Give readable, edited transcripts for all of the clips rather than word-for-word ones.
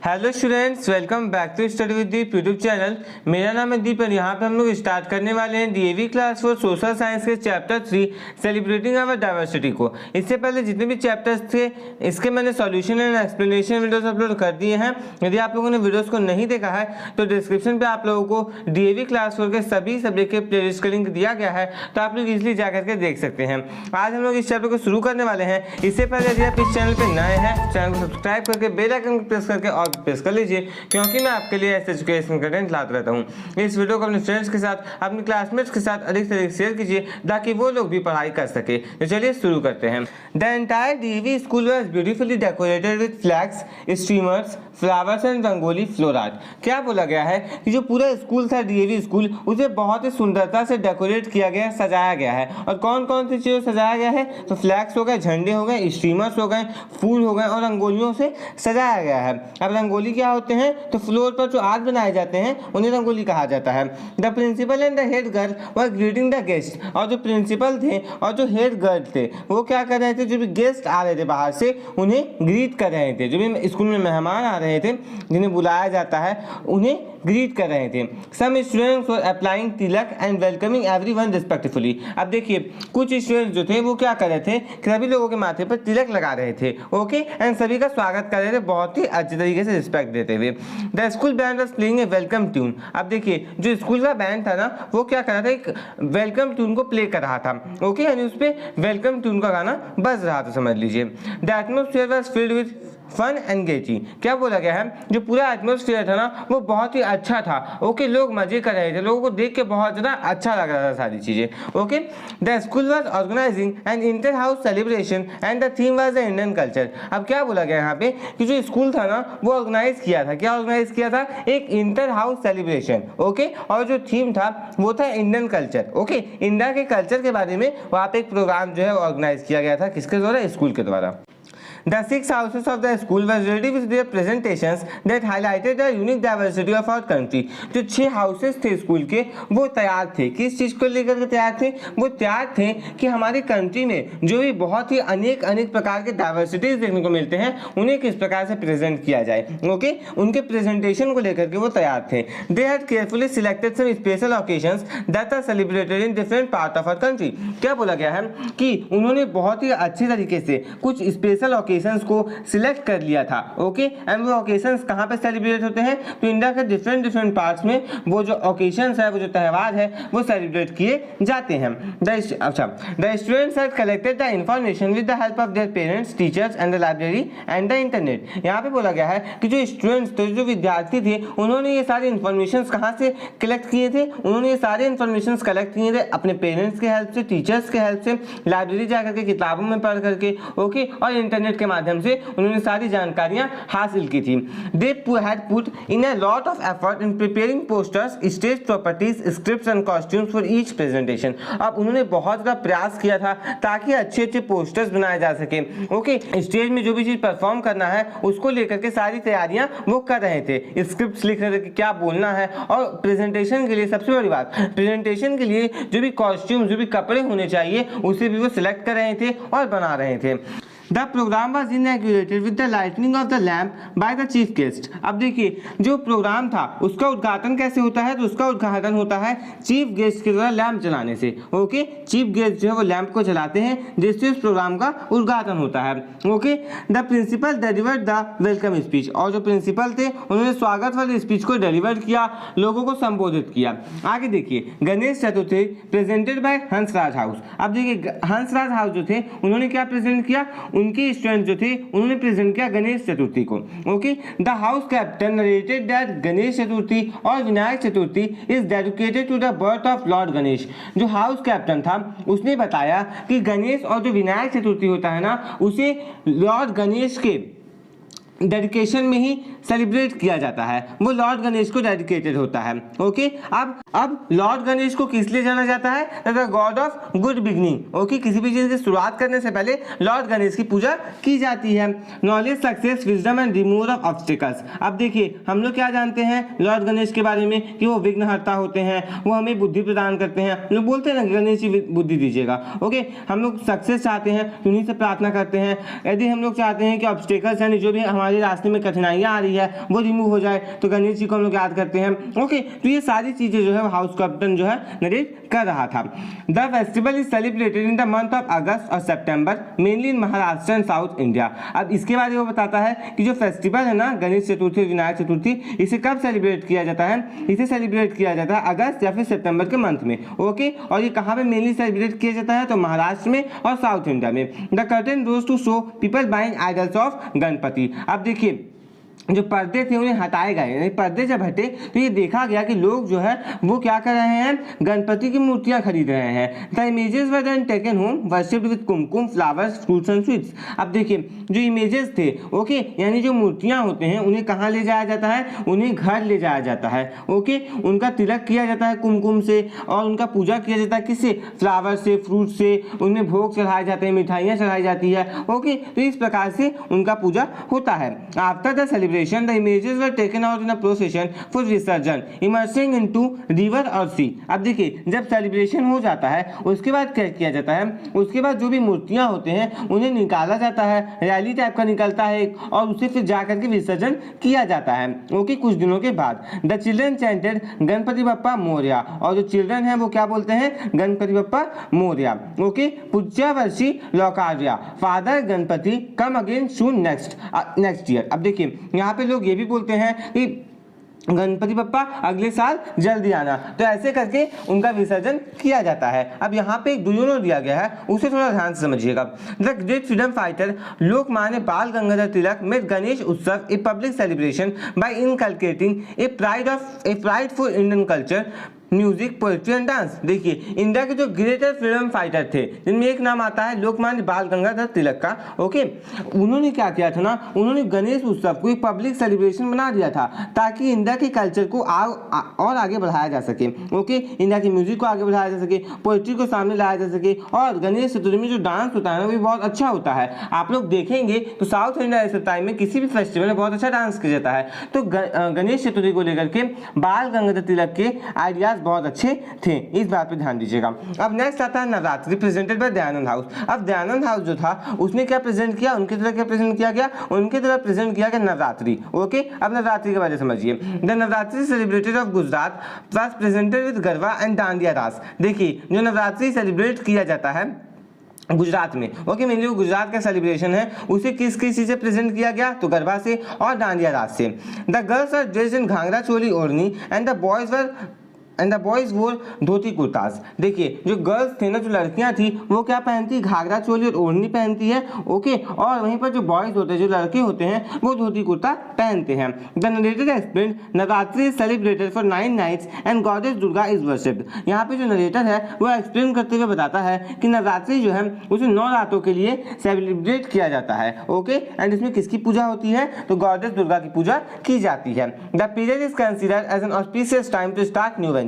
Hello students, welcome back to study with Deep YouTube channel. मेरा नाम है दीप और यहाँ पे हम लोग स्टार्ट करने वाले हैं DAV class for social science के चैप्टर 3 सेलिब्रेटिंग आवर डाइवर्सिटी को। इससे पहले जितने भी चैप्टर्स थे इसके मैंने solution and explanation videos upload कर दिए हैं। यदि आप लोगों ने वीडियोस को नहीं देखा है तो डिस्क्रिप्शन पे आप लोगों को डीएवी क्लास 4 के सभी सब्जेक्ट के प्लेलिस्ट का लिंक दिया गया है, तो आप लोग इजिली जाकर के देख सकते हैं। आज हम लोग इस चैप्टर को शुरू करने वाले हैं। इससे पहले यदि आप इस चैनल पर नए हैं, चैनल को सब्सक्राइब करके बेल आइकन प्रेस करके और प्रेस कर लीजिए, क्योंकि मैं आपके लिए ऐसे एजुकेशन कंटेंट लाता रहता हूँ। इस वीडियो को अपने फ्रेंड्स के साथ, अपने क्लासमेट्स के साथ अधिक से अधिक शेयर कीजिए ताकि वो लोग भी पढ़ाई कर सके। तो चलिए शुरू करते हैं। The entire DV school was beautifully decorated with flags, streamers, flowers and rangoli floor art. क्या बोला गया है कि जो पूरा स्कूल था डीएवी स्कूल, उसे बहुत ही सुंदरता से डेकोरेट किया गया, सजाया गया है। और कौन कौन सी चीज़ों सजाया गया है? तो फ्लैग्स हो गए, झंडे हो गए, स्ट्रीमर्स हो गए, फूल हो गए और रंगोलियों से सजाया गया है। अब रंगोली क्या होते हैं? तो फ्लोर पर जो आर्ट बनाए जाते हैं उन्हें रंगोली कहा जाता है। The principal and the head girl were greeting the guest. और जो प्रिंसिपल थे और जो हेड गर्ल थे वो क्या कर रहे थे? जो भी गेस्ट आ रहे थे बाहर से उन्हें ग्रीट कर रहे थे। जो भी स्कूल में मेहमान आ रहे थे जिन्हें बुलाया जाता है उन्हें ग्रीट कर रहे थे। Some students were applying tilak and welcoming everyone respectfully. अब देखिए कुछ स्टूडेंट्स जो थे वो क्या कर रहे थे कि सभी लोगों के माथे पर तिलक लगा रहे थे, ओके, एंड सभी का स्वागत कर रहे थे बहुत ही अच्छे तरीके से रिस्पेक्ट देते हुए। The school band was playing a welcome tune. अब देखिए जो स्कूल का बैंड था ना वो क्या कर रहा था? एक वेलकम ट्यून को प्ले कर रहा था, ओके, यानी उस पर वेलकम ट्यून का गाना बज रहा था, समझ लीजिए। The atmosphere was filled with fun and gaiety. क्या बोला गया है? जो पूरा एटमॉस्फेयर था ना वो बहुत ही अच्छा था, ओके, लोग मजे कर रहे थे, लोगों को देख के बहुत ज़्यादा अच्छा लग रहा था सारी चीज़ें, okay. The school was organising an inter house celebration and the theme was the Indian culture. अब क्या बोला गया यहाँ पे कि जो स्कूल था ना वो ऑर्गेनाइज किया था। क्या ऑर्गेनाइज किया था? एक इंटर हाउस सेलिब्रेशन, ओके, और जो थीम था वो था इंडियन कल्चर, ओके। इंडिया के कल्चर के बारे में वहाँ पे एक प्रोग्राम जो है ऑर्गेनाइज किया गया था। किसके द्वारा? स्कूल के द्वारा। The 6 houses of the school were ready with their presentations that highlighted the unique diversity of our country. जो 6 हाउसेस थे स्कूल के वो तैयार थे। किस चीज़ को लेकर के तैयार थे? वो तैयार थे कि हमारी कंट्री में जो भी बहुत ही अनेक प्रकार के डाइवर्सिटीज देखने को मिलते हैं उन्हें किस प्रकार से प्रेजेंट किया जाए, ओके। उनके प्रेजेंटेशन को लेकर के वो तैयार थे। They had carefully selected some special occasions that are celebrated in different part of our country. क्या बोला गया है कि उन्होंने बहुत ही अच्छे तरीके से कुछ स्पेशल ओकेशंस को सिलेक्ट कर लिया था, ओके, एंड वो ओकेशंस कहाँ पे सेलिब्रेट होते हैं? तो इंडिया के डिफरेंट पार्ट्स में वो जो ओकेशंस है, वो जो त्यौहार है वो सेलिब्रेट किए जाते हैं। The students had collected the information with the help of their parents, teachers and the library and the internet. यहाँ पे बोला गया है कि जो स्टूडेंट्स थे, जो विद्यार्थी थे, उन्होंने ये सारे इन्फॉर्मेशन कहाँ से कलेक्ट किए थे? उन्होंने ये सारे इन्फॉर्मेशन कलेक्ट किए थे अपने पेरेंट्स के हेल्प से, टीचर्स के हेल्प से, लाइब्रेरी जाकर के किताबों में पढ़ करके, ओके, और इंटरनेट के माध्यम से उन्होंने सारी जानकारियां हासिल की थी। They had put in a lot of effort in preparing posters, stage properties, scripts and costumes for each presentation. अब उन्होंने बहुत ज़्यादा प्रयास किया था ताकि अच्छे पोस्टर्स बनाए जा सके, ओके। स्टेज में जो भी चीज़ परफॉर्म करना है उसको लेकर के सारी तैयारियां वो कर रहे थे। स्क्रिप्ट लिख रहे थे कि क्या बोलना है, और प्रेजेंटेशन के लिए सबसे बड़ी बात, प्रेजेंटेशन के लिए जो भी कॉस्ट्यूम, जो भी कपड़े होने चाहिए उसे भी वो सिलेक्ट कर रहे थे और बना रहे थे। The program was inaugurated with the lighting of the lamp by the chief guest. अब देखिए जो प्रोग्राम था उसका उद्घाटन कैसे होता है? तो उसका उद्घाटन होता है चीफ गेस्ट के द्वारा लैंप जलाने से, ओके। चीफ गेस्ट जो है वो लैंप को जलाते हैं जिससे उस प्रोग्राम का उद्घाटन होता है, okay. The principal delivered the welcome speech. और जो प्रिंसिपल थे उन्होंने स्वागत वाले स्पीच को डिलीवर किया, लोगों को संबोधित किया। आगे देखिए Ganesh Chaturthi presented by Hansraj house. अब देखिए हंसराज हाउस जो थे उन्होंने क्या प्रेजेंट किया? उनके स्टूडेंट जो थे उन्होंने प्रेजेंट किया गणेश चतुर्थी को, okay. The house captain narrated that Ganesh Chaturthi और Vinayak Chaturthi is dedicated to the birth of lord Ganesh. जो हाउस कैप्टन था उसने बताया कि गणेश और जो विनायक चतुर्थी होता है ना उसे लॉर्ड गणेश के डेडिकेशन में ही सेलिब्रेट किया जाता है, वो लॉर्ड गणेश को डेडिकेटेड होता है, ओके। अब लॉर्ड गणेश को किस लिए जाना जाता है? The God of good beginning, okay. किसी भी चीज की शुरुआत करने से पहले लॉर्ड गणेश की पूजा की जाती है। Knowledge, success, wisdom and removal of obstacles. अब देखिए हम लोग क्या जानते हैं लॉर्ड गणेश के बारे में कि वो विघ्नहर्ता होते हैं, वो हमें बुद्धि प्रदान करते हैं। हम लोग बोलते हैं ना गणेश जी बुद्धि दीजिएगा, ओके। हम लोग सक्सेस चाहते हैं, उन्हीं से प्रार्थना करते हैं। यदि हम लोग चाहते हैं कि ऑब्स्टिकल्स यानी जो भी हमारे हमारे रास्ते में कठिनाइयाँ आ रही है वो रिमूव हो जाए, तो गणेश जी को हम लोग याद करते हैं। ओके, तो ये सारी चीज़ें जो है हाउस कैप्टन जो है नरेट कर रहा था। The festival is celebrated in the month of August और September mainly in Maharashtra and south India. अब इसके बारे में वो बताता है कि जो फेस्टिवल है ना गणेश चतुर्थी, विनायक चतुर्थी, इसे कब सेलिब्रेट किया जाता है? इसे सेलिब्रेट किया जाता है अगस्त या फिर सितंबर के मंथ में। ओके, और ये कहाँ पे मेनली सेलिब्रेट किया जाता है? तो महाराष्ट्र में और साउथ इंडिया में। The curtain rose to show people buying idols of Ganpati. अब देखिए जो पर्दे थे उन्हें हटाए गए, यानी पर्दे जब हटे तो ये देखा गया कि लोग जो है वो क्या कर रहे हैं? गणपति की मूर्तियां खरीद रहे हैं। The images were then taken home worshipped with kumkum, flowers, fruits and sweets. अब देखिए जो इमेजेस थे, ओके, यानी जो मूर्तियां होते हैं उन्हें कहाँ ले जाया जाता है? उन्हें घर ले जाया जाता है। ओके, उनका तिलक किया जाता है कुमकुम से और उनका पूजा किया जाता है किससे? फ्लावर से, फ्रूट से, उनमें भोग चढ़ाए जाते हैं, मिठाइयाँ चढ़ाई जाती है। ओके, तो इस प्रकार से उनका पूजा होता है। After the celebration the images were taken out in a procession for विसर्जन, immersing into river और sea। अब देखिए जब सेलिब्रेशन हो जाता है उसके बाद क्या किया जाता है? उसके बाद जो भी मूर्तियां होते हैं उन्हें निकाला जाता है, रैली टाइप का निकलता है और उसे फिर जाकर के विसर्जन किया जाता है। ओके, कुछ दिनों के बाद the children chanted Ganpati Bappa Morya, और जो चिल्ड्रन है वो क्या बोलते हैं? गणपति बप्पा मोरया। ओके, पुज्यावर्षी लौकार्या, father Ganpati come again soon next year. अब देखिए यहाँ पे लोग ये भी बोलते हैं कि गणपति बप्पा अगले साल जल्दी आना, तो ऐसे करके उनका विसर्जन किया जाता है। अब यहाँ पे एक दुयोनो दिया गया है, उसे थोड़ा ध्यान से समझिएगा। The great freedom fighter Lokmanya Bal Gangadhar Tilak made Ganesh Utsav a public celebration by inculcating a pride for Indian culture, music, poetry and dance. देखिए इंडिया के जो ग्रेटर फ्रीडम फाइटर थे जिनमें एक नाम आता है लोकमान्य बाल गंगाधर तिलक का। ओके, उन्होंने क्या किया था ना, उन्होंने गणेश उत्सव को एक पब्लिक सेलिब्रेशन बना दिया था ताकि इंडिया के कल्चर को और आगे बढ़ाया जा सके। ओके, इंडिया की म्यूजिक को आगे बढ़ाया जा सके, पोएट्री को सामने लाया जा सके, और गणेश चतुर्थी में जो डांस होता है ना वो भी बहुत अच्छा होता है। आप लोग देखेंगे तो साउथ इंडिया इस टाइम में किसी भी फेस्टिवल में बहुत अच्छा डांस किया जाता है। तो गणेश चतुर्थी को लेकर के बाल गंगाधर तिलक के आइडियाज बहुत अच्छे थे, इस बात पे ध्यान दीजिएगा। अब नेक्स्ट आता है Navratri presented by Dayanand house. अब दयानंद हाउस जो था उसने क्या प्रेजेंट किया? उनकी तरफ क्या प्रेजेंट किया गया? उनकी तरफ प्रेजेंट किया गया नवरात्रि। ओके, अब नवरात्रि के बारे में समझिए। The Navratri celebrated of Gujarat was presented with garba and dandiya रास। देखिए जो नवरात्रि सेलिब्रेट किया जाता है गुजरात में, ओके, मेनली वो गुजरात का सेलिब्रेशन है, उसे किस किस चीज से प्रेजेंट किया गया? तो गरबा से और डांडिया रास से। The girls are dressed in ghagra choli odhni and the boys वोर धोती कुर्तास। देखिए जो गर्ल्स थे ना, जो लड़कियां थी वो क्या पहनती? घाघरा चोली और ओढ़नी पहनती है। ओके, और वहीं पर जो बॉयज होते हैं, जो लड़के होते हैं, वो धोती कुर्ता पहनते हैं। The narrator explained Navratri is celebrated for 9 nights and goddess Durga is worshipped. यहाँ पे जो नरेटर है वो एक्सप्लेन करते हुए बताता है कि नवरात्रि जो है उसे 9 रातों के लिए सेलिब्रेट किया जाता है। ओके, एंड इसमें किसकी पूजा होती है? तो गॉडेस दुर्गा की पूजा की जाती है। The period is considered as an auspicious time to start new ventures.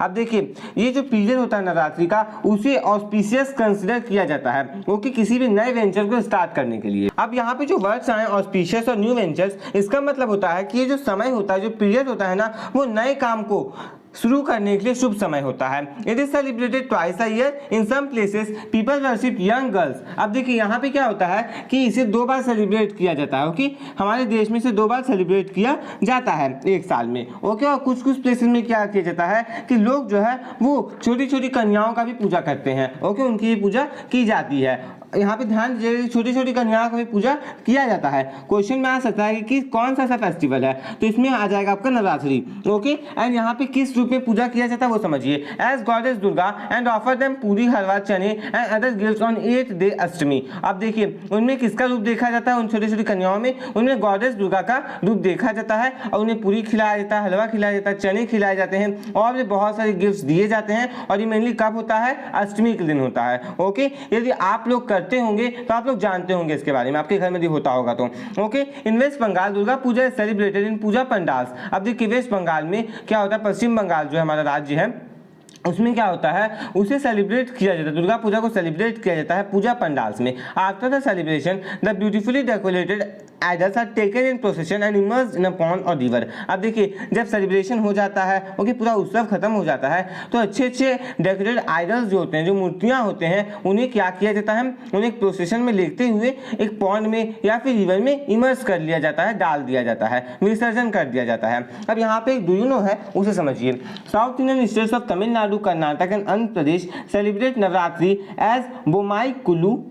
अब देखिए ये जो पीरियड होता है नवरात्रि का उसे ऑस्पिशियस कंसीडर किया जाता है, ओके, किसी भी नए वेंचर को स्टार्ट करने के लिए। अब यहाँ पे जो वर्ड्स आए ऑस्पिशियस और न्यू वेंचर्स, इसका मतलब होता है कि ये जो समय होता है, जो पीरियड होता है ना, वो नए काम को शुरू करने के लिए शुभ समय होता है। It is celebrated twice a year in some places people worship young girls. अब देखिए यहाँ पे क्या होता है कि इसे 2 बार सेलिब्रेट किया जाता है। ओके, हमारे देश में इसे 2 बार सेलिब्रेट किया जाता है एक साल में। ओके, और कुछ कुछ प्लेसेस में क्या किया जाता है कि लोग जो है वो छोटी छोटी कन्याओं का भी पूजा करते हैं। ओके, उनकी भी पूजा की जाती है। यहाँ पे ध्यान दीजिए, छोटी छोटी कन्याओं का भी पूजा किया जाता है। क्वेश्चन में आ सकता है कि कौन सा फेस्टिवल है, तो इसमें आ जाएगा आपका नवरात्रि। ओके, एंड यहाँ पे किस रूप में पूजा किया जाता है वो समझिए। As goddess Durga and offer them puri, halwa, chane and other gifts on 8th day Ashtami. अब देखिए उनमें किसका रूप देखा जाता है? उन छोटी छोटी कन्याओं में उनमें गॉडेस दुर्गा का रूप देखा जाता है और उन्हें पूरी खिलाया जाता है, हलवा खिलाया जाता है, चने खिलाए जाते हैं और भी बहुत सारे गिफ्ट्स दिए जाते हैं। और ये मेनली कब होता है? अष्टमी के दिन होता है। ओके, यदि आप लोग करते होंगे तो आप लोग जानते होंगे इसके बारे में, आपके घर में भी होता होगा। तो okay, in West Bengal Durga Puja celebrated in puja pandals. अब देखिए वेस्ट बंगाल में क्या होता है, पश्चिम बंगाल जो हमारा राज्य है उसमें क्या होता है, उसे सेलिब्रेट किया जाता है, दुर्गा पूजा को सेलिब्रेट किया जाता है पूजा पंडाल्स में। After the celebration the beautifully decorated idols are taken in procession and immersed in a pond और रिवर। अब देखिए जब सेलिब्रेशन हो जाता है, ओके, पूरा उत्सव खत्म हो जाता है, तो अच्छे अच्छे डेकोरेटेड आइडल्स जो होते हैं, जो मूर्तियां होते हैं, उन्हें क्या किया जाता है, उन्हें एक प्रोसेशन में लेते हुए एक पॉन्ड में या फिर रिवर में इमर्स कर लिया जाता है, डाल दिया जाता है, विसर्जन कर दिया जाता है। अब यहाँ पे एक डू यू नो है, उसे समझिए। South Indian states of Tamil Nadu, Karnataka and Andhra Pradesh celebrate Navratri as Bommai Kolu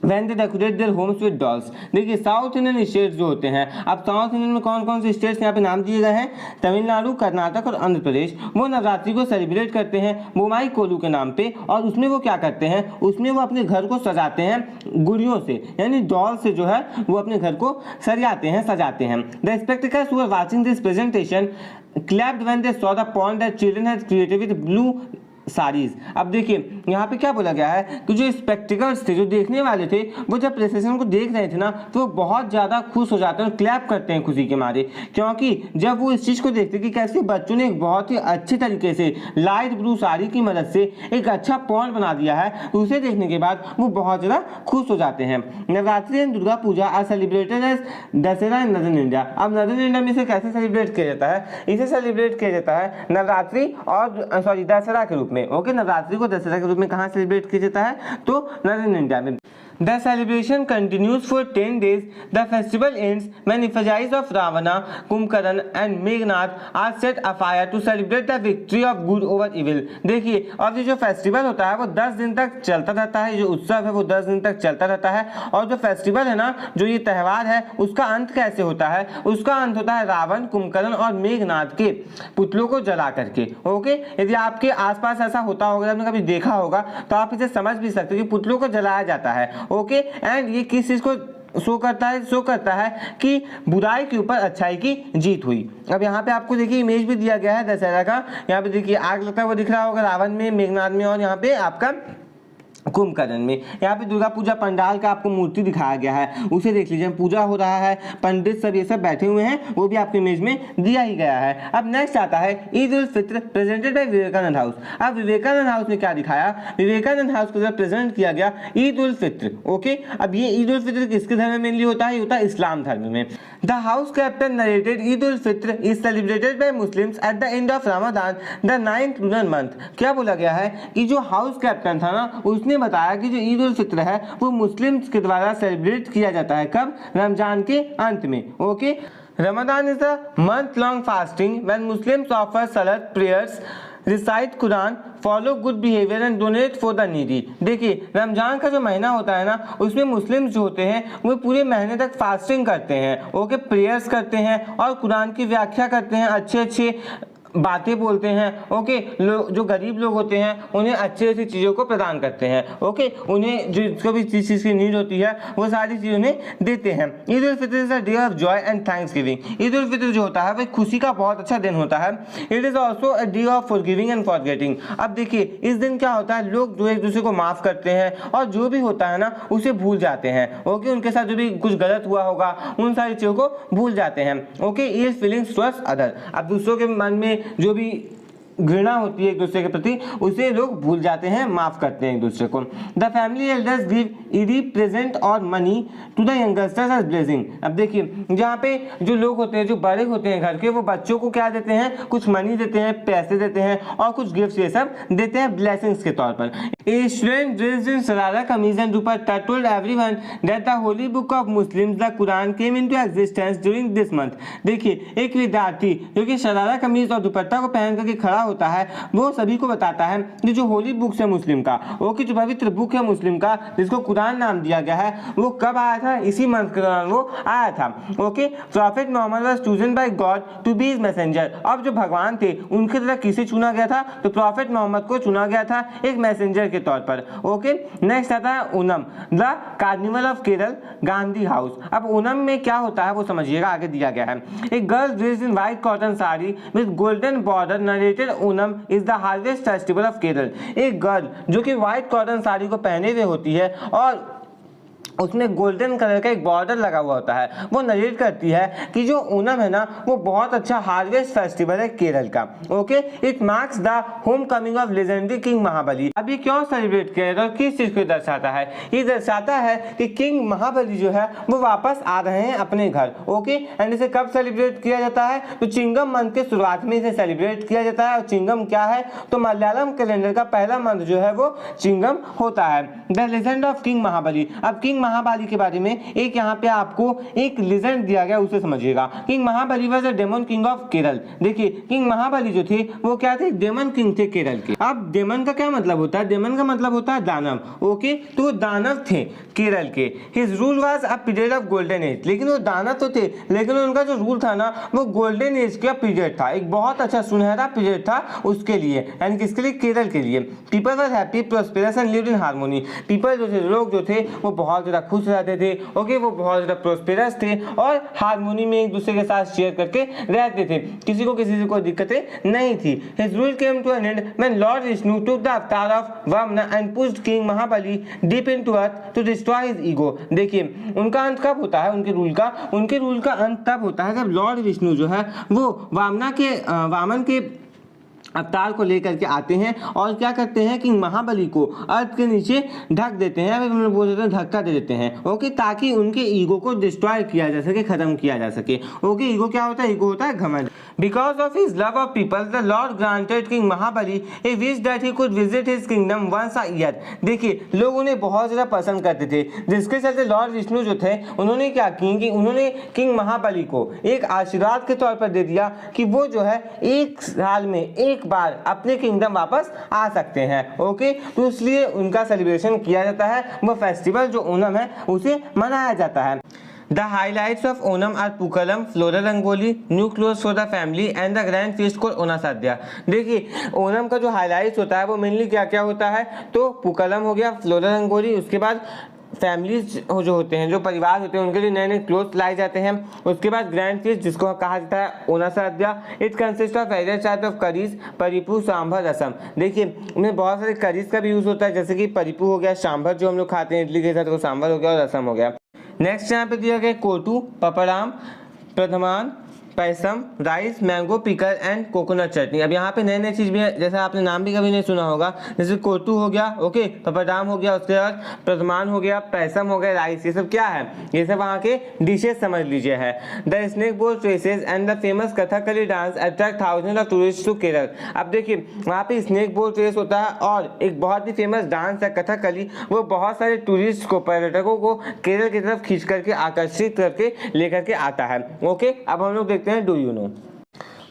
when they decorate their homes with dolls। देखिए साउथ इंडियन स्टेट्स जो होते हैं, अब साउथ इंडियन में कौन कौन से स्टेट्स यहाँ पे नाम दिए गए हैं, तमिलनाडु, कर्नाटक और आंध्र प्रदेश, वो नवरात्रि को सेलिब्रेट करते हैं बोमाई कोलू के नाम पे। और उसमें वो क्या करते हैं, उसमें वो अपने घर को सजाते हैं गुड़ियों से, यानी डॉल से जो है वो अपने घर को सजाते हैं, the spectacles who are watching this presentation clapped when they saw the pond that children had created with blue saris. अब देखिए यहाँ पे क्या बोला गया है कि जो स्पेक्टिकल्स थे, जो देखने वाले थे, वो जब प्रोसेशन को देख रहे थे ना, तो वो बहुत ज़्यादा खुश हो जाते हैं और क्लैप करते हैं खुशी के मारे, क्योंकि जब वो इस चीज़ को देखते कि कैसे बच्चों ने एक बहुत ही अच्छे तरीके से लाइट ब्लू साड़ी की मदद से एक अच्छा पॉन्ड बना दिया है, तो उसे देखने के बाद वो बहुत ज़्यादा खुश हो जाते हैं। Navratri and Durga Puja are celebrated as Dussehra in northern India. अब नदर्न इंडिया में इसे कैसे सेलिब्रेट किया जाता है, इसे सेलिब्रेट किया जाता है नवरात्रि और दशहरा के रूप में। ओके, नवरात्रि को दशहरा के रूप में कहाँ सेलिब्रेट किया जाता है, तो नॉर्दर्न इंडिया में। The celebration continues for 10 days. The festival ends when effigies of Ravana, Kumbhakarna and Meghnad are set afire to celebrate the victory of good over evil। देखिए, और ये जो फेस्टिवल होता है वो 10 दिन तक चलता रहता है, जो उत्सव है वो 10 दिन तक चलता रहता है। और जो फेस्टिवल है ना, जो ये त्यौहार है, उसका अंत कैसे होता है, उसका अंत होता है रावण, कुंभकर्ण और मेघनाद के पुतलों को जला करके। ओके, यदि आपके आसपास ऐसा होता होगा, आपने कभी देखा होगा, तो आप इसे समझ भी सकते हो कि पुतलों को जलाया जाता है। ओके, एंड ये किस चीज को शो करता है कि बुराई के ऊपर अच्छाई की जीत हुई। अब यहाँ पे आपको देखिए इमेज भी दिया गया है दशहरा का, यहाँ पे देखिए आग लगता है वो दिख रहा होगा रावण में, मेघनाद में, और यहाँ पे आपका कुंभकर्ण में। यहाँ पे दुर्गा पूजा पंडाल का आपको मूर्ति दिखाया गया है, उसे देख लीजिए, पूजा हो रहा है, पंडित सब ये सब बैठे हुए हैं, वो भी आपको इमेज में दिया ही गया है। अब नेक्स्ट आता है Eid ul Fitr presented by Vivekananda house. अब विवेकानंद हाउस में क्या दिखाया, विवेकानंद हाउस को जब प्रेजेंट किया गया ईद उल फित्र। ओके, अब ये ईद उल फित्र किसके धर्म में मेनली होता है, ये होता है इस्लाम धर्म में। The house captain narrated Eid ul Fitr is celebrated by Muslims at the end of Ramzan the 9th lunar month। क्या बोला गया है कि जो हाउस कैप्टन था ना, उसने बताया कि जो ईद उल फित्र है वो मुस्लिम्स के द्वारा सेलिब्रेट किया जाता है, कब, रमजान के अंत में। Okay, Ramzan is a month long fasting when Muslims offer salat prayers, recite Quran, follow good behaviour and donate for the needy. देखिए रमजान का जो महीना होता है ना, उसमें मुस्लिम्स जो होते हैं वो पूरे महीने तक फास्टिंग करते हैं, ओके, प्रेयर्स करते हैं और कुरान की व्याख्या करते हैं, अच्छे अच्छे बातें बोलते हैं। ओके, जो गरीब लोग होते हैं उन्हें अच्छी अच्छी चीज़ों को प्रदान करते हैं। ओके, उन्हें जो भी चीज़ की नीड होती है वो सारी चीज़ उन्हें देते हैं। Eid ul Fitr is a day of joy and thanksgiving. Eid ul Fitr जो होता है वो खुशी का बहुत अच्छा दिन होता है। It is also a day of forgiving and forgetting. अब देखिए इस दिन क्या होता है, लोग जो एक दूसरे को माफ़ करते हैं और जो भी होता है ना उसे भूल जाते हैं। ओके, उनके साथ जो भी कुछ गलत हुआ होगा उन सारी चीज़ों को भूल जाते हैं। Okay, is feelings towards other. अब दूसरों के मन में जो भी घृणा होती है एक दूसरे के प्रति, उसे लोग भूल जाते हैं, माफ करते हैं एक दूसरे को। The family elders give Eidi present और money to the youngsters as blessing. अब देखिए जहाँ पे जो लोग होते हैं, जो बड़े होते हैं घर के, वो बच्चों को क्या देते हैं, कुछ मनी देते हैं, पैसे देते हैं और कुछ गिफ्ट ये सब देते हैं ब्लेसिंग्स के तौर पर। A student dressed in sharara kameez and dupatta told everyone that the holy book of Muslims the Quran came into existence during this month. देखिए एक विद्यार्थी जो कि शरारा कमीज और दुपट्टा को पहन करके खड़ा होता है, वो सभी को बताता है कि जो होली बुक है मुस्लिम का, वो की जो पवित्र बुक है मुस्लिम का, जिसको कुरान नाम दिया गया है, वो कब आया था, इसी मंथ के दौरान वो आया था। Okay, prophet Mohammed was chosen by God to be his messenger. अब जो भगवान थे उनकी तरह किसे चुना गया था, तो प्रॉफिट मोहम्मद को चुना गया था एक मैसेंजर के तौर पर। ओके, नेक्स्ट आता है Onam, the carnival of Kerala, Gandhi house. अब ओनम में क्या होता है वो समझिएगा, आगे दिया गया है। एक girl dressed in white cotton sari with golden border narrated Onam is the harvest festival of Kerala. एक गर्ल जो कि व्हाइट कॉटन साड़ी को पहने हुए होती है और उसमें गोल्डन कलर का एक बॉर्डर लगा हुआ होता है। वो नरेट करती है कि जो ओणम है ना वो बहुत अच्छा हार्वेस्ट फेस्टिवल है केरल का। Okay, it marks the homecoming of legendary king Mahabali. अब ये क्यों सेलिब्रेट किया जाता है और किस चीज को दर्शाता है? ये दर्शाता है कि किंग महाबली जो है वो वापस आ रहे हैं अपने घर। ओके, एंड इसे कब सेलिब्रेट किया जाता है? तो चिंगम मंथ के शुरुआत में इसे सेलिब्रेट किया जाता है। और चिंगम क्या है? तो मलयालम कैलेंडर का पहला मंथ जो है वो चिंगम होता है। The legend of king Mahabali. अब किंग महाबली के बारे में एक यहाँ पे आपको एक लेजेंड दिया गया, उसे समझिएगा। King Mahabali was a daemon king of Kerala. देखिए, किंग महाबली जो थे वो क्या थे? डेमन किंग थे केरल के। अब डेमन का क्या मतलब होता है? डेमन का मतलब होता है दानव। ओके, तो वो दानव थे केरल के। His rule was a period of golden age. लेकिन वो दानव तो थे, लेकिन उनका जो रूल था ना वो गोल्डन एज का पीरियड था, एक बहुत अच्छा सुनहरा पीरियड था उसके लिए, यानी किसके लिए? केरल के लिए। People were happy, prosperous and lived in harmony. People जो थे, लोग जो थे वो बहुत ज्यादा खुश रहते थे। ओके, वो बहुत ज्यादा प्रोस्पेरस थे और हार्मोनी में एक दूसरे के साथ शेयर करके रहते थे। किसी को किसी से कोई दिक्कतें नहीं थी। His rule came to an end when Lord Vishnu took the avatar of Vamana and pushed King Mahabali deep into earth to destroy his ego। देखिए, उनका अंत कब होता है उनके रूल का? उनके रूल का अंत तब होता है जब लॉर्ड विष्णु जो है वो वामन के अवतार को लेकर के आते हैं और क्या करते हैं कि महाबली को अर्थ के नीचे ढक देते हैं, हम लोग बोल देते हैं धक्का दे देते हैं। ओके, ताकि उनके ईगो को डिस्ट्रॉय किया जा सके, खत्म किया जा सके। ओके, ईगो क्या होता है? ईगो होता है घमंड। Because of his love of people the lord granted king Mahabali a wish that he could visit his kingdom once a year. देखिए, लोग उन्हें बहुत ज्यादा पसंद करते थे, जिसके चलते लॉर्ड विष्णु जो थे उन्होंने क्या किया कि उन्होंने किंग महाबली को एक आशीर्वाद के तौर पर दे दिया कि वो जो है एक साल में एक बार अपने किंगडम वापस आ सकते हैं। ओके, तो इसलिए उनका सेलिब्रेशन किया जाता है। वो फेस्टिवल जो ओणम है उसे मनाया जाता है। The highlights of Onam are Pukalam, floral rangoli, new clothes for the family and the grand feast called Onasadya। देखिए, ओणम का जो हाईलाइट्स होता है वो मेनली क्या क्या होता है? तो पुकलम हो गया, फ्लोरल रंगोली, उसके बाद फैमिलीज जो होते हैं, जो परिवार होते हैं, उनके लिए नए नए क्लोथ लाए जाते हैं। उसके बाद ग्रैंड फीस्ट जिसको कहा जाता है Onasadya. It consist of various type of curries, parippu, sambar, rasam. देखिए, उनमें बहुत सारे करीज का भी यूज होता है, जैसे कि परिपू हो गया, सांभर जो हम लोग खाते हैं इडली के साथ, वो सांभर हो गया, और रसम हो गया। नेक्स्ट यहाँ पे दिया गया kootu, pappadam, prathaman, payasam, rice, mango, pickle and coconut chutney. अब यहाँ पे नए नए चीज भी है, जैसे आपने नाम भी कभी नहीं सुना होगा, जैसे कोटू हो गया, ओके, पपड़ाम हो गया, उसके बाद प्रथमान हो गया, पैसम हो गया, राइस। ये सब क्या है? ये सब वहाँ के डिशेज समझ लीजिए है। The snake boat races and the famous Kathakali dance attract thousand of tourist to Kerala. अब देखिए, वहाँ पे स्नेक बोट रेस होता है और एक बहुत ही फेमस डांस है कथकली, वो बहुत सारे टूरिस्ट को, पर्यटकों को केरल की तरफ खींच करके, आकर्षित करके लेकर के आता है। ओके, अब हम लोग देखते हैं do you no.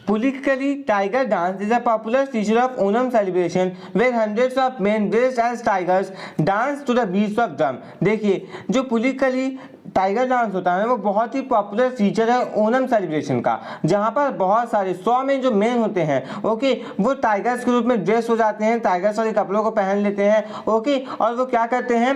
Pulikali tiger dance is a popular feature of Onam celebration where hundreds of men dressed as tigers dance to the beats of drum। देखिए, जो पुलिकली टाइगर डांस होता है वो बहुत ही पॉपुलर फीचर है ओणम सेलिब्रेशन का, जहां पर बहुत सारे 100 में जो मेन होते हैं, ओके, वो टाइगर्स के रूप में ड्रेस हो जाते हैं, टाइगर्स वाले कपड़ों को पहन लेते हैं। ओके, और वो क्या करते हैं?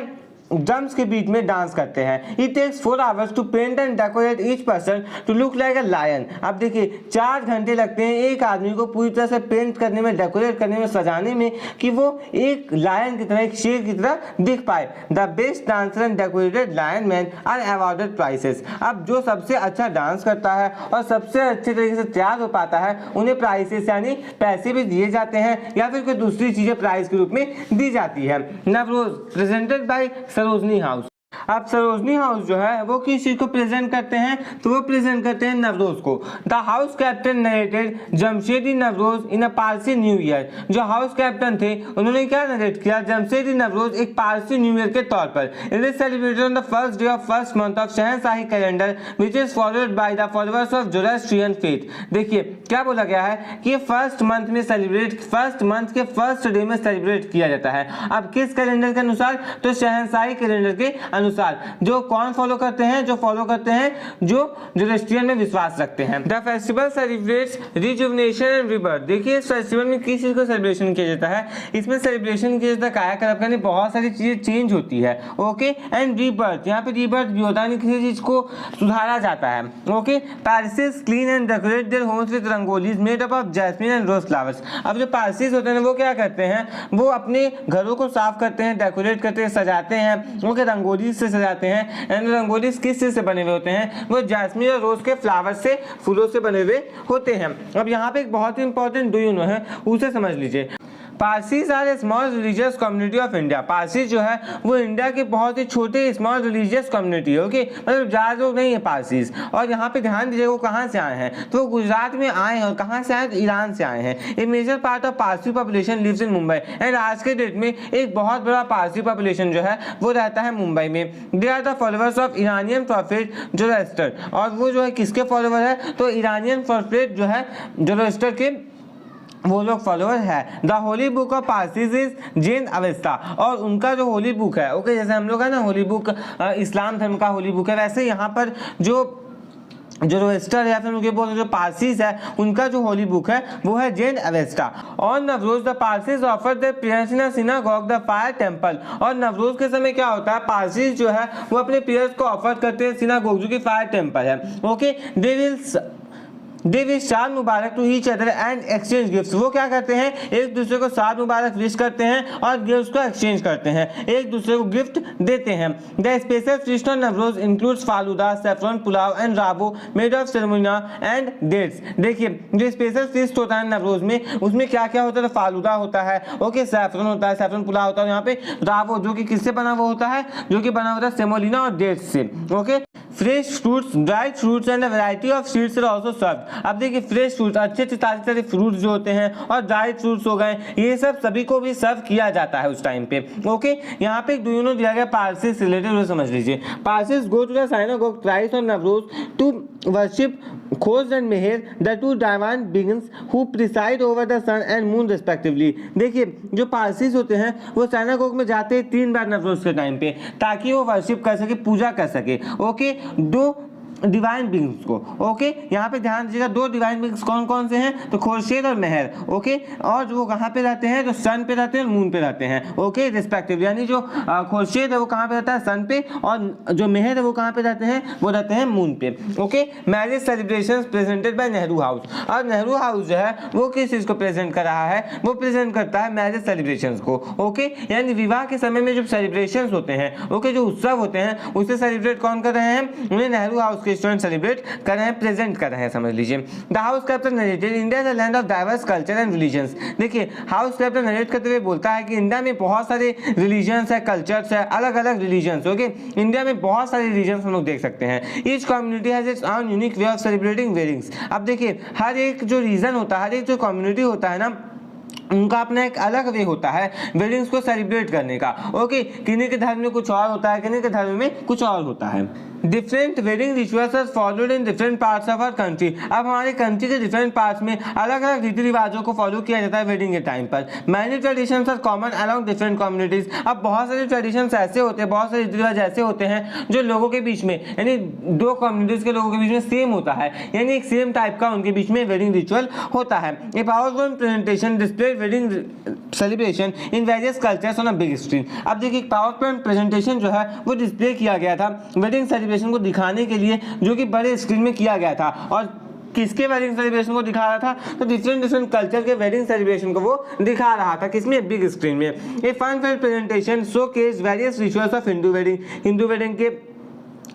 ड्रम्स के बीच में डांस करते हैं। It takes 4 hours to paint and decorate each person to look like a lion। अब देखिए, 4 घंटे लगते हैं एक आदमी को पूरी तरह से पेंट करने में, डेकोरेट करने में, सजाने में, कि वो एक लायन की तरह, एक शेर की तरह दिख पाए। The best dancer and decorated lion man are awarded prizes. अब जो सबसे अच्छा डांस करता है और सबसे अच्छे तरीके से तैयार हो पाता है, उन्हें प्राइसेस यानी पैसे भी दिए जाते हैं, या फिर कोई दूसरी चीजें प्राइज के रूप में दी जाती है। Navroz presented by Sarojini house. अब सरोजनी हाउस जो है वो किस चीज को प्रेजेंट करते हैं? तो वो प्रेजेंट करते हैं नवरोज को। The house captain narrated Jamshedi Navroz in a Parsi new year. जो हाउस कैप्टन थे उन्होंने क्या नरेट किया? जमशेदी नवरोज एक पारसी न्यू ईयर के तौर पर। It is celebrated on the first day of first month of Shahenshahi calendar which is followed by the followers of Zoroastrian faith. देखिए, क्या बोला गया है कि फर्स्ट मंथ में सेलिब्रेट, फर्स्ट मंथ के फर्स्ट डे में सेलिब्रेट किया जाता है। अब किस कैलेंडर के अनुसार? तो शहनशाही कैलेंडर के अनुसार। जो कौन फॉलो करते हैं? जो फॉलो करते हैं जो जोरास्ट्रियन में विश्वास रखते हैं। The festival celebrates rejuvenation and rebirth. देखिए, इस फेस्टिवल में किस चीज को सेलिब्रेशन किया जाता है? इसमें सेलिब्रेशन किया जाता है कायाकल्प, यानी बहुत सारी चीजें चेंज होती है। ओके, एंड रिबर्थ, यहाँ पे रिबर्थ भी होता है, किसी चीज को सुधारा जाता है। Okay, Parsis clean and decorate their homes with rangolis made up of jasmine and rose flowers. अब जो पारसीज होते हैं वो क्या करते हैं? वो अपने घरों को साफ करते हैं, डेकोरेट करते हैं, सजाते हैं, ओके, रंगोली रंगोली से सजाते हैं। एंड रंगोली किस चीज से बने हुए होते हैं, वो जैस्मिन और रोज के फ्लावर से, फूलों से बने हुए होते हैं। अब यहाँ पे एक बहुत ही इंपॉर्टेंट डू यू नो है, उसे समझ लीजिए। Parsis are a small religious community of India. Parsi जो है वो इंडिया के बहुत ही छोटे स्मॉल रिलीजियस कम्युनिटी है। ओके, मतलब ज़्यादा लोग नहीं है पारसीज। और यहाँ पे ध्यान दीजिए वो कहाँ से आए हैं, तो वो गुजरात में आए हैं। और कहाँ से आए, तो ईरान से आए हैं। A major part of Parsi population lives in Mumbai. And आज के डेट में एक बहुत बड़ा पारसी पॉपुलेशन जो है वो रहता है मुंबई में। They are the followers of Iranian prophet Zoroaster. और वो जो है किसके फॉलोअर है, तो ईरानियन प्रॉफिट जो है जोरोस्टर के वो लोग फॉलोअर है। The holy book of Parsis is Jain Avesta. और उनका जो होली बुक है, ओके, जैसे हम लोग है ना होली बुक इस्लाम धर्म का होली बुक है, वैसे यहाँ पर जो जोरोस्टर या फिर उनके बोलते जो पारसीज है उनका जो होली बुक है वो है जैन अवेस्टा। और Navroz the Parsis offer the prayers in synagogue the fire temple. और नवरोज के समय क्या होता है, पारसीज जो है वो अपने प्रेयर्स को ऑफर करते हैं सिनागोग जो कि फायर टेम्पल है। Okay, they wish shad mubarak to each other and exchange gifts. वो क्या करते हैं, एक दूसरे को शाद मुबारक विश करते हैं और गिफ्ट्स को एक्सचेंज करते हैं, एक दूसरे को गिफ्ट देते हैं। The special feast on Navroz includes falooda, saffron pulao and ravo made of semolina and dates. देखिए जो स्पेशल फीस्ट होता है नवरोज में, उसमें क्या क्या होता है, तो फालूदा होता है, ओके, सेफ्रॉन होता है, सेफ्रॉन पुलाव होता है, यहाँ पे राबो जो कि किससे बना हुआ होता है, जो कि बना होता है सेमोलिना और डेट्स से। Okay, fresh fruits, dried fruits and variety of seeds are also served. अब देखिए फ्रेश फ्रूट, अच्छे अच्छे ताजे ताजे फ्रूट्स जो होते हैं और ड्राइड फ्रूट्स हो गए, ये सब सभी को भी सर्व किया जाता है उस टाइम पे। ओके, यहाँ पे डू यू नो दिया गया पारसी से रिलेटेड, समझ लीजिए। Parsis go to the synagogue thrice on Navroz to worship Khoj and Meher, the two divine beings who preside over the sun and moon respectively. देखिए जो पारसीज होते हैं वो सिनागोग में जाते हैं 3 बार नवरोज के टाइम पे, ताकि वो वर्शिप कर सके, पूजा कर सके। ओके, दो डिवाइन बींग्स को। ओके, यहाँ पे ध्यान दीजिएगा, 2 डिवाइन बींग्स कौन कौन से हैं, तो खोर्शेद और मेहर। ओके, और वो कहाँ पे रहते हैं, तो सन पे रहते हैं और मून पे रहते हैं। ओके, रिस्पेक्टिव, यानी जो खोर्शेद है वो कहाँ पे रहता है, सन पे, और जो मेहर है वो कहाँ पे रहते हैं, वो रहते हैं मून पे। Okay, marriage celebration presented by Nehru house. और नेहरू हाउस जो है वो किस चीज़ को प्रेजेंट कर रहा है, वो प्रेजेंट करता है मैरिज सेलिब्रेशन को। ओके, यानी विवाह के समय में जो सेलिब्रेशन होते हैं, ओके, जो उत्सव होते हैं, उसे सेलिब्रेट कौन कर रहे हैं, उन्हें नेहरू हाउस स्टूडेंट सेलिब्रेट कर रहे हैं, प्रेजेंट कर रहे हैं, समझ लीजिए। The house captain narrated India is a land of diverse culture and religions. देखिए हाउस कैप्टन नरेट करते हुए बोलता है कि इंडिया में बहुत सारे रिलीजन्स है, कल्चर्स है, अलग अलग रिलीजन्स। ओके, इंडिया में बहुत सारे रिलीजन्स हम लोग देख सकते हैं। Each community has its own unique way of celebrating weddings. अब देखिए हर एक जो रीजन होता है, हर एक जो कम्युनिटी होता है ना, उनका अपना एक अलग वे होता है वेडिंग्स को सेलिब्रेट करने का। ओके, किन्हीं के धर्म में कुछ और होता है, किन्हीं के धर्म में कुछ और होता है। Different wedding rituals are followed in different parts of our country. अब हमारे कंट्री के डिफरेंट पार्ट्स में अलग अलग रीति रिवाजों को फॉलो किया जाता है वेडिंग के टाइम पर। Many traditions are common along different communities. अब बहुत सारे ट्रेडिशंस ऐसे होते हैं, बहुत सारे रीति रिवाज ऐसे होते हैं जो लोगों के बीच में, यानी 2 कम्युनिटीज के लोगों के बीच में सेम होता है, यानी एक सेम टाइप का उनके बीच में वेडिंग रिचुअल होता है। A powerful presentation display wedding celebration in various cultures on a big screen. अब देखिए पावर पॉइंट प्रेजेंटेशन जो है वो डिस्प्ले किया गया था वेडिंग सेलिब्रेशन को दिखाने के लिए, जो कि बड़े स्क्रीन में किया गया था। और किसके वेडिंग सेलिब्रेशन को दिखा रहा था, तो डिफरेंट कल्चर के वेडिंग सेलिब्रेशन को वो दिखा रहा था, किसमें, बिग स्क्रीन में। A fun fair presentation showcase various rituals of Hindu wedding के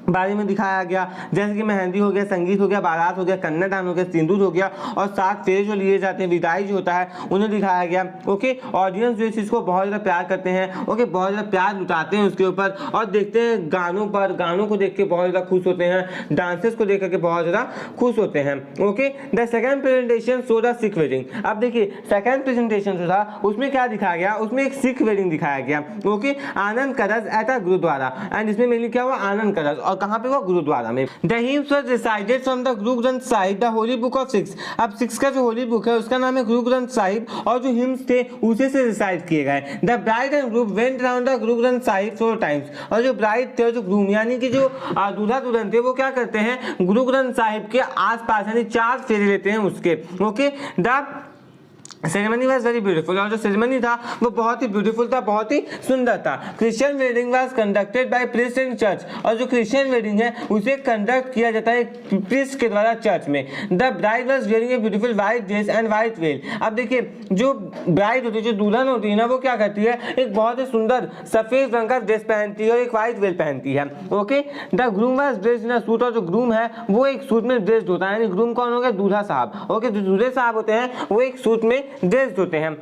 बारे में दिखाया गया, जैसे कि मेहंदी हो गया, संगीत हो गया, बारात हो गया, कन्यादान हो गया, सिंदूर हो गया, और 7 फेरे जो लिए जाते हैं, विदाई जो होता है, उन्हें दिखाया गया। ओके, ऑडियंस जो इस चीज़ को बहुत ज़्यादा प्यार करते हैं। ओके, बहुत ज़्यादा प्यार लुटाते हैं उसके ऊपर, और देखते हैं गानों को देख के बहुत ज़्यादा खुश होते हैं, डांसेस को देख करके बहुत ज़्यादा खुश होते हैं। Okay, the second presentation show the Sikh wedding. अब देखिए सेकेंड प्रेजेंटेशन जो था उसमें क्या दिखाया गया, उसमें एक सिख वेडिंग दिखाया गया। ओके, आनंद करज एट अ गुरुद्वारा, एंड इसमें मेनली क्या हुआ, आनंद करज, और कहाँ पे वो, गुरुद्वारा में। The hymns were recited from the Guru Granth Sahib the holy book of six. अब सिक्स का जो होली बुक है उसका नाम है गुरु ग्रंथ साहिब, और जो हिम्स थे उसे से रिसाइट किए गए। The bride and groom went around the Guru Granth Sahib 4 times. और जो ब्राइड थे और जो ग्रूम यानी कि जो दूल्हा दुल्हन थे वो क्या करते हैं, गुरु ग्रंथ साहिब के आसपास यानी 4 फेरे लेते हैं उसके। Okay, the ceremony was very beautiful, और जो सेरेमनी था वो बहुत ही ब्यूटीफुल था, बहुत ही सुंदर था। Christian wedding was conducted by priest in church, और जो क्रिश्चियन वेडिंग है उसे कंडक्ट किया जाता है प्रीस्ट के द्वारा चर्च में। The bride was wearing a beautiful white dress and white well. अब देखिए जो ब्राइड होती है, जो दुल्हन होती है ना, वो क्या करती है, एक बहुत ही सुंदर सफेद रंग का ड्रेस पहनती है और एक व्हाइट वेल पहनती है। Okay, the groom was dressed in a suit, और जो ग्रूम है वो एक सूट में ड्रेस्ड होता है, यानी ग्रूम कौन हो गया, दूल्हा साहब। ओके, जो दूल्हे साहब होते हैं वो एक सूट में ड्रेस्ड होते हैं।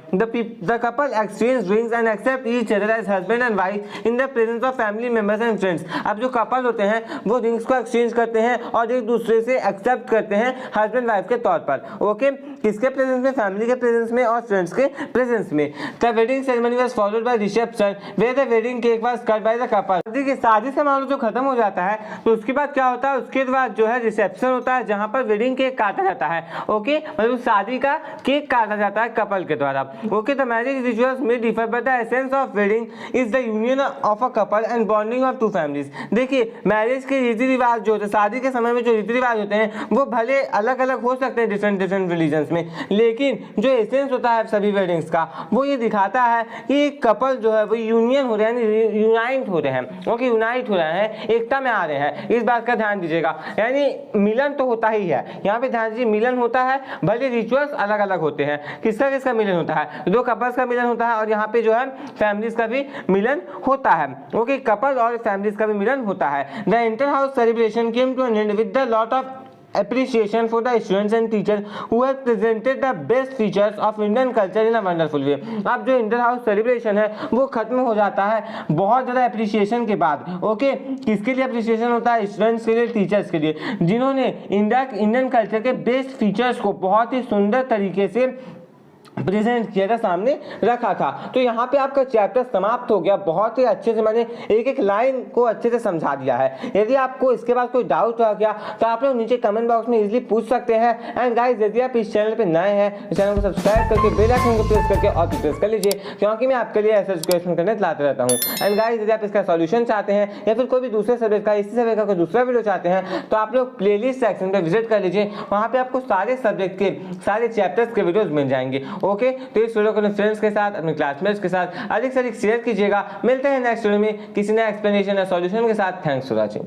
The couple exchange rings and accept each other as husband and wife in the presence of family members and friends। अब जो कपल होते हैं वो रिंग्स को एक्सचेंज करते हैं और एक दूसरे से एक्सेप्ट करते हैं हस्बैंड वाइफ के तौर पर। ओके, किसके प्रेजेंस में, फैमिली के प्रेजेंस में और फ्रेंड्स के प्रेजेंस में। The wedding ceremony was followed by reception where the wedding cake was cut by the couple. देखिए शादी से मामला जो खत्म हो जाता है तो उसके बाद क्या होता है, उसके बाद जो है रिसेप्शन होता है जहां पर वेडिंग केक काटा जाता है। ओके, मतलब शादी का केक काटा जाता है कपल के द्वारा। Okay, the marriage rituals may differ but the essence of wedding is the union of a couple and bonding of two families. देखिए मैरिज के रीति रिवाज जो होते हैं, शादी के समय में जो रीति रिवाज होते हैं वो भले अलग अलग हो सकते हैं डिफरेंट रिलीजन्स में, लेकिन जो एसेंस होता है सभी वेडिंग्स का वो ये दिखाता है कि कपल जो है वो यूनियन हो रहे हैं, यूनाइट हो रहे हैं। ओके, यूनाइट हो रहे हैं, एकता में आ रहे हैं, इस बात का ध्यान दीजिएगा। यानी मिलन तो होता ही है, यहाँ पे ध्यान दीजिए, मिलन होता है, भले रिचुअल्स अलग अलग होते हैं। किसका किसका मिलन होता है, दो कपल्स का मिलन होता है, और यहाँ पे जो है फैमिलीज का भी मिलन होता है। ओके, कपल और फैमिलीज का भी मिलन होता है। The inter house celebration came to an end with the lot of appreciation for the students and teachers who have presented the best features of Indian culture in a wonderful way। अब जो inter house celebration है वो खत्म हो जाता है बहुत ज़्यादा अप्रिसिएशन के बाद। ओके, किसके लिए अप्रिसिएशन होता है, स्टूडेंट्स के लिए, टीचर्स के लिए, जिन्होंने इंडियन कल्चर के बेस्ट फीचर्स को बहुत ही सुंदर तरीके से प्रेजेंट किया था, सामने रखा था। तो यहाँ पे आपका चैप्टर समाप्त हो गया। बहुत ही अच्छे से मैंने एक एक लाइन को अच्छे से समझा दिया है। यदि आपको इसके बाद कोई डाउट रह गया तो आप लोग नीचे कमेंट बॉक्स में इजीली पूछ सकते हैं। एंड गाइस, यदि आप इस चैनल पे नए हैं तो चैनल को सब्सक्राइब करके बेल आइकन को प्रेस करके ऑल पे प्रेस कर लीजिए, क्योंकि मैं आपके लिए ऐसे क्वेश्चन करने लाते रहता हूँ। एंड गाइस, यदि आप इसका सॉल्यूशन चाहते हैं या फिर कोई भी दूसरे सब्जेक्ट का, इसी सब्जेक्ट का कोई दूसरा वीडियो चाहते हैं तो आप लोग प्लेलिस्ट सेक्शन पे विजिट कर लीजिए, वहाँ पे आपको सारे सब्जेक्ट के सारे चैप्टर्स के वीडियोस मिल जाएंगे। ओके, तो इस वीडियो को अपने फ्रेंड्स के साथ, अपने क्लासमेट्स के साथ अधिक से अधिक शेयर कीजिएगा। मिलते हैं नेक्स्ट वीडियो में किसी नए एक्सप्लेनेशन या सॉल्यूशन के साथ। Thanks for watching.